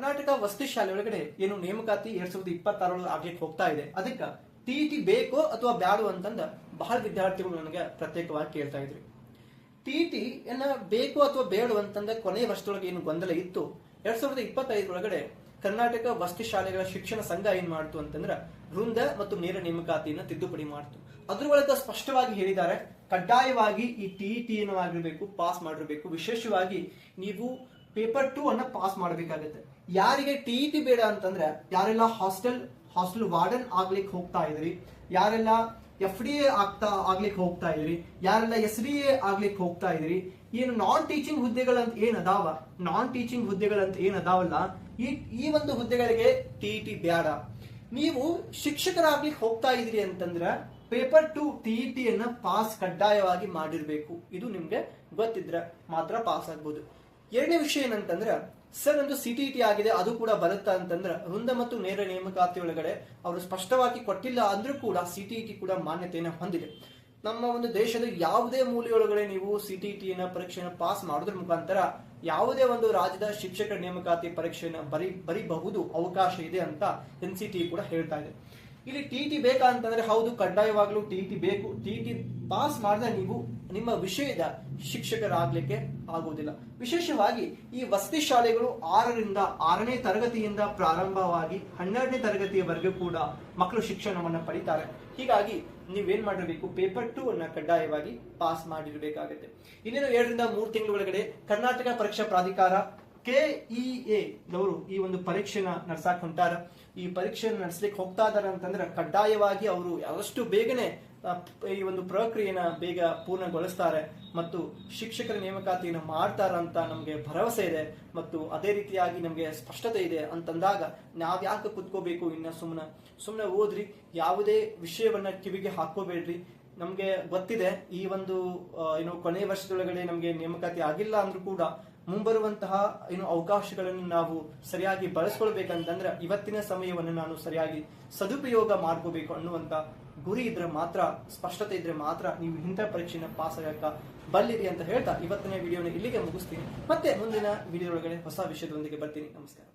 ಕರ್ನಾಟಕ ವಸತಿ ಶಾಲೆ ಒಳಗಡೆ ಏನು ನೇಮಕಾತಿ 2026 ಆಗ್ಲಿಕ್ಕೆ ಹೋಗ್ತಾ ಇದೆ, ಅದಕ್ಕೆ ಟಿಇಟಿ ಬೇಕೋ ಅಥವಾ ಬ್ಯಾಡೋ ಅಂತಂದ ಬಹಳ ವಿದ್ಯಾರ್ಥಿಗಳು ನನಗೆ ಪ್ರತ್ಯೇಕವಾಗಿ ಕೇಳ್ತಾ ಇದ್ರಿ. ಟಿಇಟಿ ಬೇಕು ಅಥವಾ ಬೇಡೋ ಅಂತಂದ ಕೊನೆಯ ವರ್ಷದೊಳಗೆ ಏನು ಗೊಂದಲ ಇತ್ತು. 2025 ಒಳಗಡೆ ಕರ್ನಾಟಕ ವಸತಿ ಶಾಲೆಗಳ ಶಿಕ್ಷಣ ಸಂಘ ಏನ್ ಮಾಡ್ತು ಅಂತಂದ್ರ ವೃಂದ ಮತ್ತು ನೇರ ನೇಮಕಾತಿಯನ್ನ ತಿದ್ದುಪಡಿ ಮಾಡ್ತು. ಅದ್ರ ಒಳಗೆ ಸ್ಪಷ್ಟವಾಗಿ ಹೇಳಿದ್ದಾರೆ, ಕಡ್ಡಾಯವಾಗಿ ಈ ಟಿಇಟಿ ಆಗಿರ್ಬೇಕು, ಪಾಸ್ ಮಾಡಿರ್ಬೇಕು. ವಿಶೇಷವಾಗಿ ನೀವು ಪೇಪರ್ 2 ಅನ್ನ ಪಾಸ್ ಮಾಡಬೇಕಾಗುತ್ತೆ. ಯಾರಿಗೆ ಟಿಇಟಿ ಬೇಡ ಅಂತಂದ್ರೆ ಯಾರೆಲ್ಲ ಹಾಸ್ಟೆಲ್ ವಾರ್ಡನ್ ಆಗ್ಲಿಕ್ಕೆ ಹೋಗ್ತಾ ಇದ್ರಿ, ಯಾರೆಲ್ಲ FDA ಆಗ್ಲಿಕ್ಕೆ ಹೋಗ್ತಾ ಇದ್ರಿ, ಯಾರೆಲ್ಲ SDA ಆಗ್ಲಿಕ್ಕೆ ಹೋಗ್ತಾ ಇದ್ರಿ, ಏನು ನಾನ್ ಟೀಚಿಂಗ್ ಹುದ್ದೆಗಳಂತ ಏನದಾವಲ್ಲ, ಈ ಒಂದು ಹುದ್ದೆಗಳಿಗೆ ಟಿಇಟಿ ಬೇಡ. ನೀವು ಶಿಕ್ಷಕರಾಗ್ಲಿಕ್ಕೆ ಹೋಗ್ತಾ ಇದ್ರಿ ಅಂತಂದ್ರ ಪೇಪರ್ 2 ಟಿಇಟಿ ಅನ್ನ ಪಾಸ್ ಕಡ್ಡಾಯವಾಗಿ ಮಾಡಿರ್ಬೇಕು. ಇದು ನಿಮ್ಗೆ ಗೊತ್ತಿದ್ರೆ ಮಾತ್ರ ಪಾಸ್ ಆಗ್ಬೋದು. ಎರಡನೇ ವಿಷಯ ಏನಂತಂದ್ರ, ಸರ್ ಒಂದು CTET ಆಗಿದೆ, ಅದು ಕೂಡ ಬರುತ್ತಾ ಅಂತಂದ್ರ ವೃಂದ ಮತ್ತು ನೇರ ನೇಮಕಾತಿ ಒಳಗಡೆ ಅವರು ಸ್ಪಷ್ಟವಾಗಿ ಕೊಟ್ಟಿಲ್ಲ ಅಂದ್ರೂ ಕೂಡ CTET ಕೂಡ ಮಾನ್ಯತೆಯನ್ನು ಹೊಂದಿದೆ. ನಮ್ಮ ಒಂದು ದೇಶದ ಯಾವುದೇ ಮೂಲೆಯೊಳಗಡೆ ನೀವು CTET ಪರೀಕ್ಷೆಯನ್ನು ಪಾಸ್ ಮಾಡೋದ್ರ ಮುಖಾಂತರ ಯಾವುದೇ ಒಂದು ರಾಜ್ಯದ ಶಿಕ್ಷಕರ ನೇಮಕಾತಿ ಪರೀಕ್ಷೆಯನ್ನು ಬರೀಬಹುದು, ಅವಕಾಶ ಇದೆ ಅಂತ NCTE ಕೂಡ ಹೇಳ್ತಾ ಇದೆ. ಇಲ್ಲಿ ಟಿಇಟಿ ಬೇಕಾ ಅಂತಂದ್ರೆ ಹೌದು, ಕಡ್ಡಾಯವಾಗ್ಲೂ ಟಿಇಟಿ ಬೇಕು. ಟಿಇಟಿ ಪಾಸ್ ಮಾಡಿದ್ರೆ ನೀವು ನಿಮ್ಮ ವಿಷಯದ ಶಿಕ್ಷಕರಾಗ್ಲಿಕ್ಕೆ ಆಗುವುದಿಲ್ಲ. ವಿಶೇಷವಾಗಿ ಈ ವಸತಿ ಶಾಲೆಗಳು 6ನೇ ತರಗತಿಯಿಂದ ಪ್ರಾರಂಭವಾಗಿ 12ನೇ ತರಗತಿಯವರೆಗೂ ಕೂಡ ಮಕ್ಕಳು ಶಿಕ್ಷಣವನ್ನ ಪಡಿತಾರೆ. ಹೀಗಾಗಿ ನೀವೇನ್ ಮಾಡಿರ್ಬೇಕು, ಪೇಪರ್ 2 ಅನ್ನ ಕಡ್ಡಾಯವಾಗಿ ಪಾಸ್ ಮಾಡಿರ್ಬೇಕಾಗುತ್ತೆ. ಇನ್ನೇನು 2 ರಿಂದ 3 ತಿಂಗಳ ಒಳಗಡೆ ಕರ್ನಾಟಕ ಪರೀಕ್ಷಾ ಪ್ರಾಧಿಕಾರ KEA ದವರು ಈ ಒಂದು ಪರೀಕ್ಷೆನ ನಡ್ಸಾಕ್ ಹೊಂಟಾರ. ಈ ಪರೀಕ್ಷೆಯನ್ನು ನಡೆಸಲಿಕ್ಕೆ ಹೋಗ್ತಾ ಇದಾರೆ ಅಂತಂದ್ರೆ ಕಡ್ಡಾಯವಾಗಿ ಅವರು ಆದಷ್ಟು ಬೇಗನೆ ಈ ಒಂದು ಪ್ರಕ್ರಿಯೆನ ಬೇಗ ಪೂರ್ಣಗೊಳಿಸ್ತಾರೆ ಮತ್ತು ಶಿಕ್ಷಕರ ನೇಮಕಾತಿಯನ್ನು ಮಾಡ್ತಾರಂತ ನಮ್ಗೆ ಭರವಸೆ ಇದೆ ಮತ್ತು ಅದೇ ರೀತಿಯಾಗಿ ನಮ್ಗೆ ಸ್ಪಷ್ಟತೆ ಇದೆ. ಅಂತಂದಾಗ ನಾವ್ ಯಾಕೆ ಕುತ್ಕೋಬೇಕು, ಇನ್ನ ಸುಮ್ಮನೆ ಓದ್ರಿ, ಯಾವುದೇ ವಿಷಯವನ್ನ ಕಿವಿಗೆ ಹಾಕೋಬೇಡ್ರಿ. ನಮ್ಗೆ ಗೊತ್ತಿದೆ ಈ ಒಂದು ಕೊನೆಯ ವರ್ಷದೊಳಗಡೆ ನಮ್ಗೆ ನೇಮಕಾತಿ ಆಗಿಲ್ಲ ಅಂದ್ರೂ ಕೂಡ ಮುಂಬರುವಂತಹ ಅವಕಾಶಗಳನ್ನು ನಾವು ಸರಿಯಾಗಿ ಬಳಸ್ಕೊಳ್ಬೇಕಂತಂದ್ರೆ ಇವತ್ತಿನ ಸಮಯವನ್ನು ನಾನು ಸರಿಯಾಗಿ ಸದುಪಯೋಗ ಮಾಡ್ಕೋಬೇಕು ಅನ್ನುವಂತ ಗುರಿ ಇದ್ರೆ ಮಾತ್ರ, ಸ್ಪಷ್ಟತೆ ಇದ್ರೆ ಮಾತ್ರ ನೀವು ಇಂಥ ಪರೀಕ್ಷೆನ ಪಾಸ್ ಆಗಕ್ಕ ಬಲ್ಲಿರಿ ಅಂತ ಹೇಳ್ತಾ ಇವತ್ತಿನ ವಿಡಿಯೋನ ಇಲ್ಲಿಗೆ ಮುಗಿಸ್ತೀನಿ. ಮತ್ತೆ ಮುಂದಿನ ವಿಡಿಯೋ ಒಳಗಡೆ ಹೊಸ ವಿಷಯದೊಂದಿಗೆ ಬರ್ತೀನಿ. ನಮಸ್ಕಾರ.